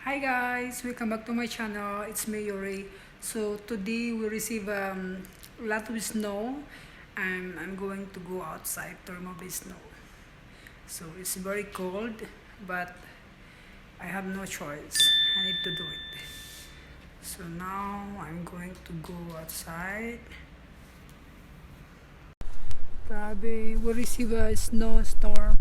Hi guys, welcome back to my channel. It's me Yuri. So today we receive a lot of snow and I'm going to go outside to remove the snow. So it's very cold, but I have no choice. I need to do it. So now I'm going to go outside. Grabe, we receive a snowstorm.